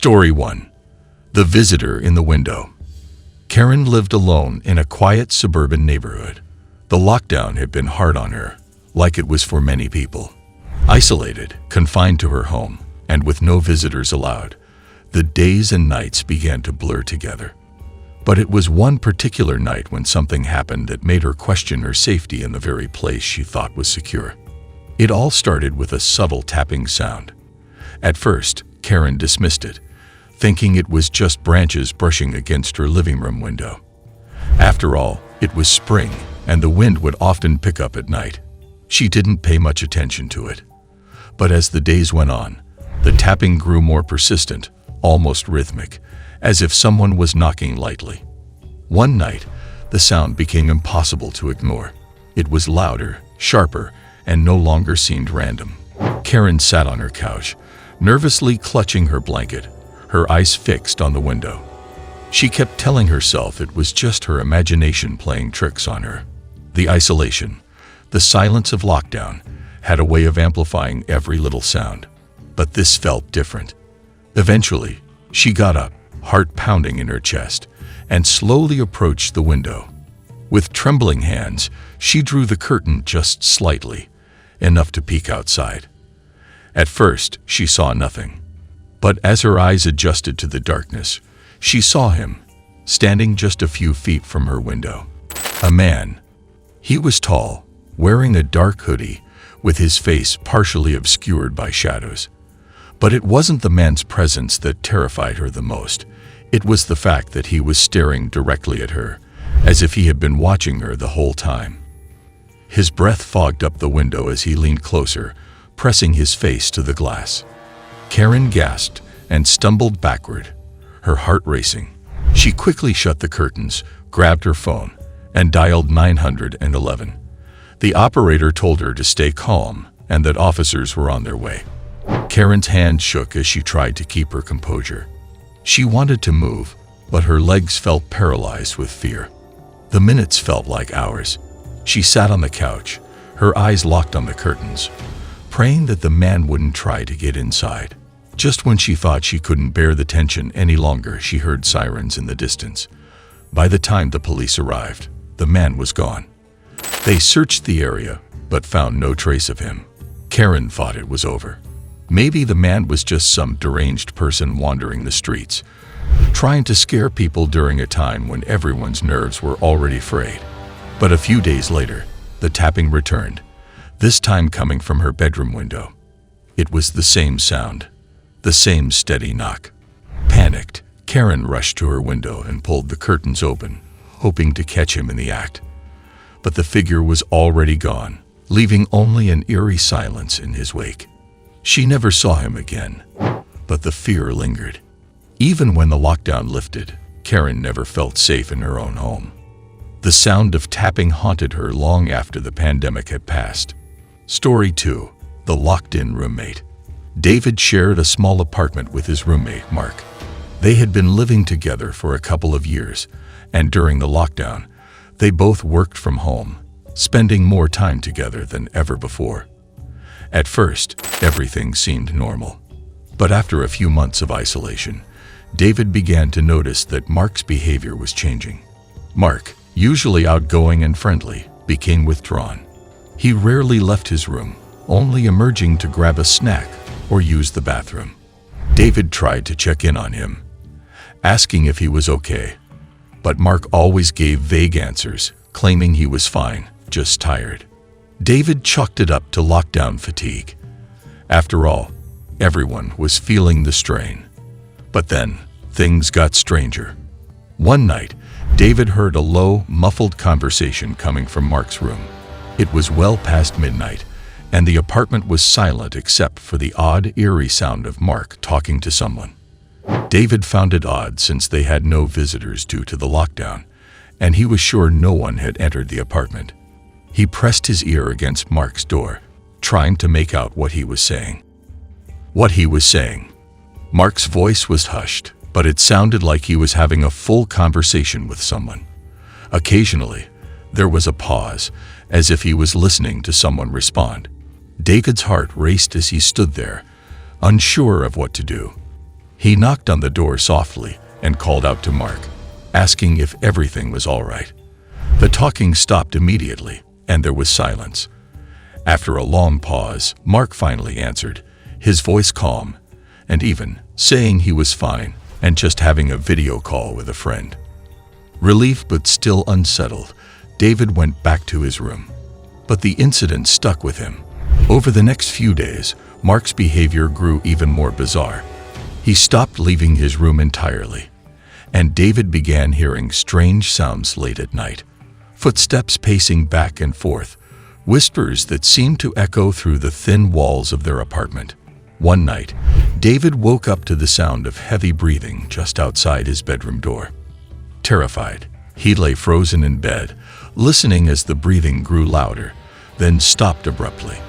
Story 1. The Visitor in the Window. Karen lived alone in a quiet suburban neighborhood. The lockdown had been hard on her, like it was for many people. Isolated, confined to her home, and with no visitors allowed, the days and nights began to blur together. But it was one particular night when something happened that made her question her safety in the very place she thought was secure. It all started with a subtle tapping sound. At first, Karen dismissed it, thinking it was just branches brushing against her living room window. After all, it was spring, and the wind would often pick up at night. She didn't pay much attention to it. But as the days went on, the tapping grew more persistent, almost rhythmic, as if someone was knocking lightly. One night, the sound became impossible to ignore. It was louder, sharper, and no longer seemed random. Karen sat on her couch, nervously clutching her blanket, her eyes fixed on the window. She kept telling herself it was just her imagination playing tricks on her. The isolation, the silence of lockdown, had a way of amplifying every little sound. But this felt different. Eventually, she got up, heart pounding in her chest, and slowly approached the window. With trembling hands, she drew the curtain just slightly, enough to peek outside. At first, she saw nothing. But as her eyes adjusted to the darkness, she saw him, standing just a few feet from her window. A man. He was tall, wearing a dark hoodie, with his face partially obscured by shadows. But it wasn't the man's presence that terrified her the most. It was the fact that he was staring directly at her, as if he had been watching her the whole time. His breath fogged up the window as he leaned closer, pressing his face to the glass. Karen gasped and stumbled backward, her heart racing. She quickly shut the curtains, grabbed her phone, and dialed 911. The operator told her to stay calm and that officers were on their way. Karen's hand shook as she tried to keep her composure. She wanted to move, but her legs felt paralyzed with fear. The minutes felt like hours. She sat on the couch, her eyes locked on the curtains, praying that the man wouldn't try to get inside. Just when she thought she couldn't bear the tension any longer, she heard sirens in the distance. By the time the police arrived, the man was gone. They searched the area, but found no trace of him. Karen thought it was over. Maybe the man was just some deranged person wandering the streets, trying to scare people during a time when everyone's nerves were already frayed. But a few days later, the tapping returned, this time coming from her bedroom window. It was the same sound, the same steady knock. Panicked, Karen rushed to her window and pulled the curtains open, hoping to catch him in the act. But the figure was already gone, leaving only an eerie silence in his wake. She never saw him again, but the fear lingered. Even when the lockdown lifted, Karen never felt safe in her own home. The sound of tapping haunted her long after the pandemic had passed. Story 2. The Locked-In Roommate. David shared a small apartment with his roommate, Mark. They had been living together for a couple of years, and during the lockdown, they both worked from home, spending more time together than ever before. At first, everything seemed normal. But after a few months of isolation, David began to notice that Mark's behavior was changing. Mark, usually outgoing and friendly, became withdrawn. He rarely left his room, only emerging to grab a snack or use the bathroom. David tried to check in on him, asking if he was okay. But Mark always gave vague answers, claiming he was fine, just tired. David chalked it up to lockdown fatigue. After all, everyone was feeling the strain. But then, things got stranger. One night, David heard a low, muffled conversation coming from Mark's room. It was well past midnight, and the apartment was silent except for the odd, eerie sound of Mark talking to someone. David found it odd since they had no visitors due to the lockdown, and he was sure no one had entered the apartment. He pressed his ear against Mark's door, trying to make out what he was saying. Mark's voice was hushed, but it sounded like he was having a full conversation with someone. Occasionally, there was a pause, as if he was listening to someone respond. David's heart raced as he stood there, unsure of what to do. He knocked on the door softly and called out to Mark, asking if everything was all right. The talking stopped immediately, and there was silence. After a long pause, Mark finally answered, his voice calm, and even saying he was fine and just having a video call with a friend. Relieved but still unsettled, David went back to his room. But the incident stuck with him. Over the next few days, Mark's behavior grew even more bizarre. He stopped leaving his room entirely, and David began hearing strange sounds late at night. Footsteps pacing back and forth, whispers that seemed to echo through the thin walls of their apartment. One night, David woke up to the sound of heavy breathing just outside his bedroom door. Terrified, he lay frozen in bed, listening as the breathing grew louder, then stopped abruptly.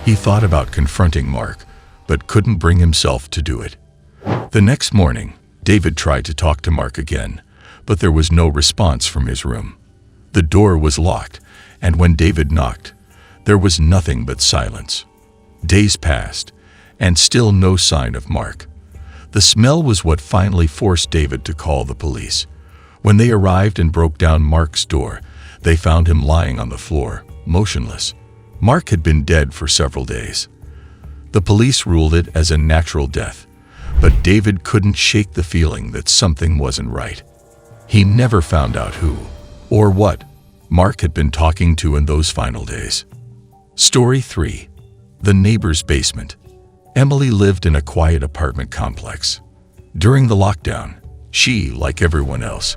He thought about confronting Mark, but couldn't bring himself to do it. The next morning, David tried to talk to Mark again, but there was no response from his room. The door was locked, and when David knocked, there was nothing but silence. Days passed, and still no sign of Mark. The smell was what finally forced David to call the police. When they arrived and broke down Mark's door, they found him lying on the floor, motionless. Mark had been dead for several days. The police ruled it as a natural death, but David couldn't shake the feeling that something wasn't right. He never found out who or what Mark had been talking to in those final days. Story 3. The Neighbor's Basement. Emily lived in a quiet apartment complex. During the lockdown, she, like everyone else,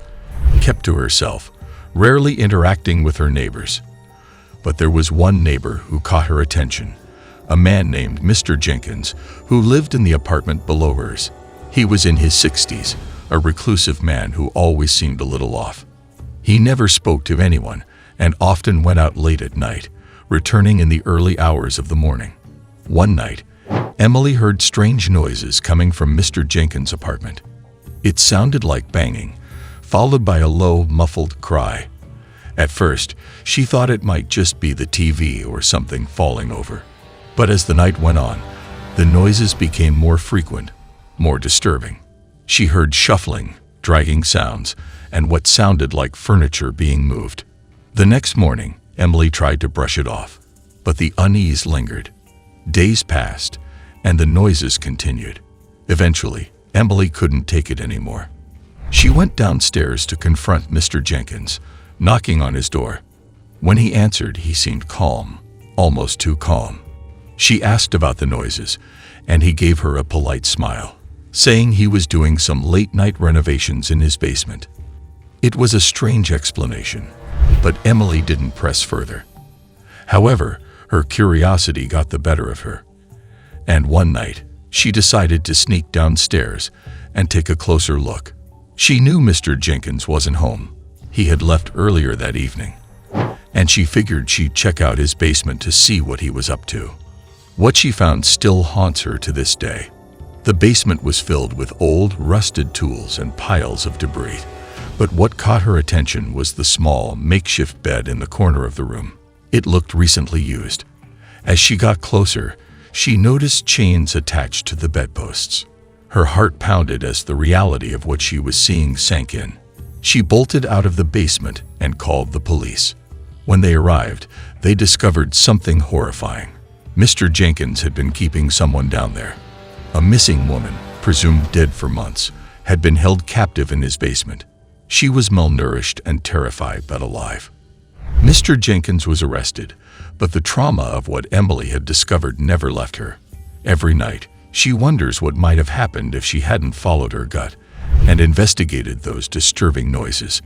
kept to herself, rarely interacting with her neighbors. But there was one neighbor who caught her attention, a man named Mr. Jenkins, who lived in the apartment below hers. He was in his 60s, a reclusive man who always seemed a little off. He never spoke to anyone and often went out late at night, returning in the early hours of the morning. One night, Emily heard strange noises coming from Mr. Jenkins' apartment. It sounded like banging, followed by a low, muffled cry. At first, she thought it might just be the TV or something falling over. But as the night went on, the noises became more frequent, more disturbing. She heard shuffling, dragging sounds, and what sounded like furniture being moved. The next morning, Emily tried to brush it off, but the unease lingered. Days passed, and the noises continued. Eventually, Emily couldn't take it anymore. She went downstairs to confront Mr. Jenkins, knocking on his door. When he answered, he seemed calm, almost too calm. She asked about the noises, and he gave her a polite smile, saying he was doing some late-night renovations in his basement. It was a strange explanation, but Emily didn't press further. However, her curiosity got the better of her, and one night, she decided to sneak downstairs and take a closer look. She knew Mr. Jenkins wasn't home. He had left earlier that evening, and she figured she'd check out his basement to see what he was up to. What she found still haunts her to this day. The basement was filled with old, rusted tools and piles of debris, but what caught her attention was the small, makeshift bed in the corner of the room. It looked recently used. As she got closer, she noticed chains attached to the bedposts. Her heart pounded as the reality of what she was seeing sank in. She bolted out of the basement and called the police. When they arrived, they discovered something horrifying. Mr. Jenkins had been keeping someone down there. A missing woman, presumed dead for months, had been held captive in his basement. She was malnourished and terrified but alive. Mr. Jenkins was arrested, but the trauma of what Emily had discovered never left her. Every night, she wonders what might have happened if she hadn't followed her gut and investigated those disturbing noises.